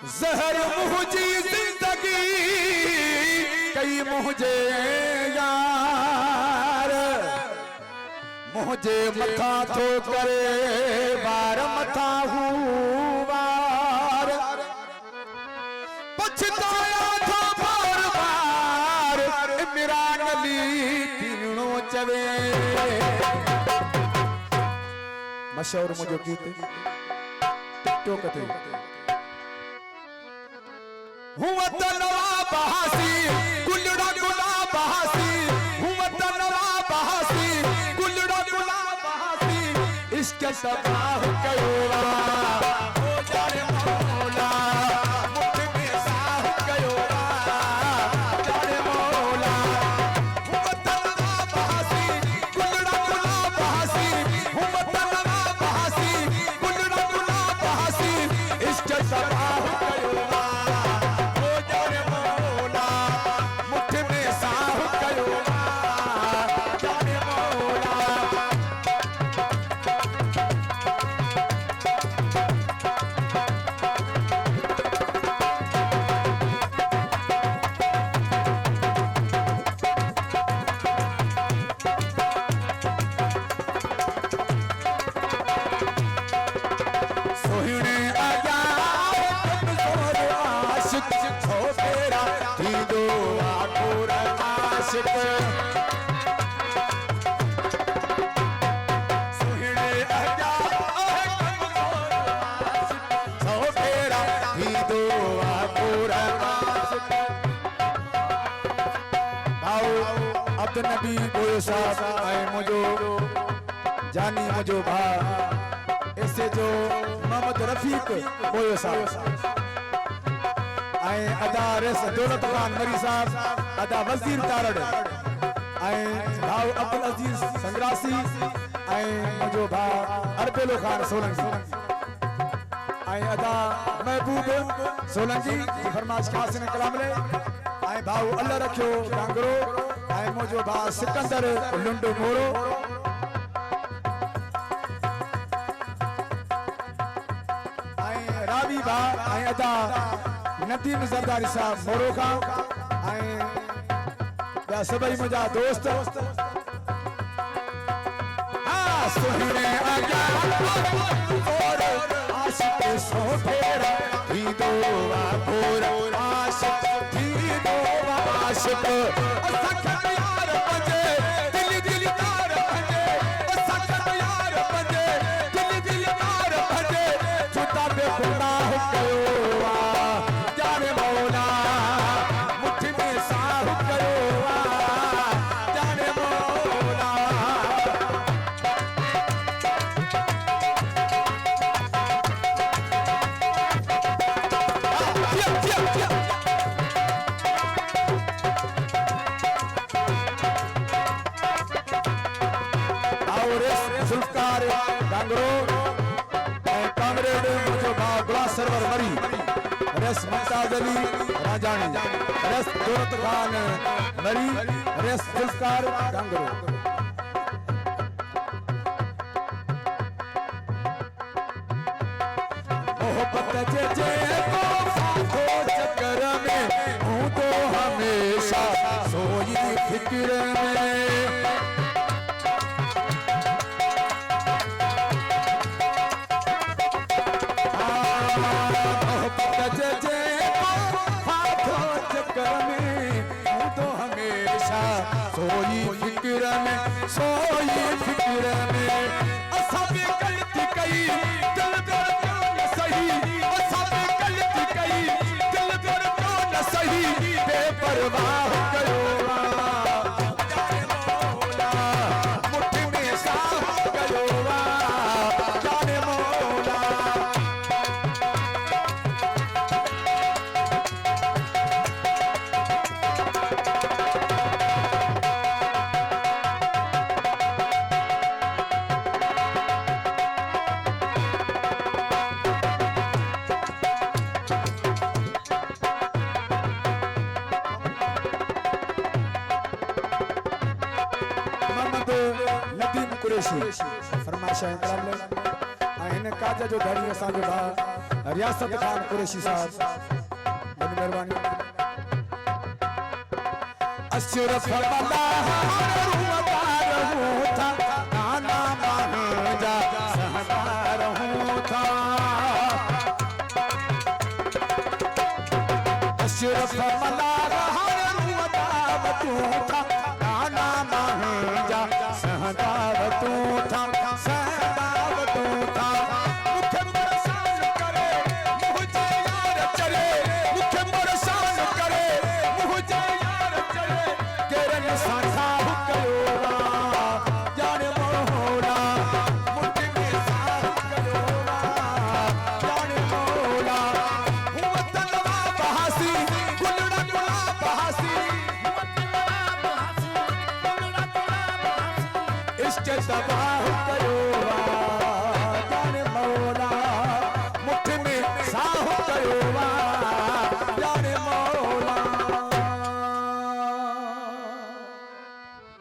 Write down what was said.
जहर मुझी जिंदगी कई मुझे यार मुझे मथा तो करे बार मथा बार पछताया था बार बार मेरा गली तीनों चवे मशहूर मुझे गीत टिकटॉक थे हुआ तनवा बहासी गुलड़ा गुला बहासी हुआ तनवा बहासी गुलड़ा गुला बहासी इसके सबाह कयोरा ओ जाने मौला मुख में साह कयोरा जाने मौला हुआ तनवा बहासी गुलड़ा गुला बहासी हुआ तनवा बहासी गुलड़ा गुला बहासी इसके सबाह कयोरा नबी बोयो साहब आए मुझो जानी मुझो भा ऐसे जो मोहम्मद रफीक बोयो साहब आए अदा रेस दौलत खान मरी साहब अदा वजीर तारड़ आए भाव अब्दुल अजीज संग्रासी आए मुझो भा अरबेलो खान सोलंकी आए अदा महबूब सोलंकी फरमाइश खास ने कलाम ले आए भाव अल्लाह रखियो कांगरो आए मुझो भा सिकंदर लुंडो मोरो आए रावी भा आए अदा नदीम जरदारी साहब मोरो खां आए या सभई मुझा दोस्त हाँ सुहिने आया और आशिक सो फेरा ही दो आपुर आशिक ही दो आशिक सरवर मरी रेस मुमताज अली राजानी रेस दौलत खान मरी रेस जुल्फकार गांगरो मोहब्बत जे को साथो चक्कर में हूँ तो हमेशा सोई फिक्र में सोई फिक्र में असा भी गलती कई दिल पर क्यों न सही असा भी गलती कई दिल पर क्यों न सही बेपरवाह करो जाने मौला मुट्ठ में साह करो जाने मौला फरमाइश इन काज जो धड़ी असांजो भाउ रियासत खान कुरैशी साहब वॾी महिरबानी अशुर फरमांदा रहूं था नाना महाजा सहदा रहूं था अशुर फरमांदा रहूं था नाना महाजा सहदा रहूं था सहदा रहूं था मुखे परेशान करे मुझे यार चले मुखे परेशान करे मुझे यार चले केरन साथा कयोला जाने मोला मुझे में साथ कयोला जाने मोला हुवतलवा बहासी गुलड़ा गुला बहासी हुवतलवा बहासी गुलड़ा गुला बहासी इश्क तबा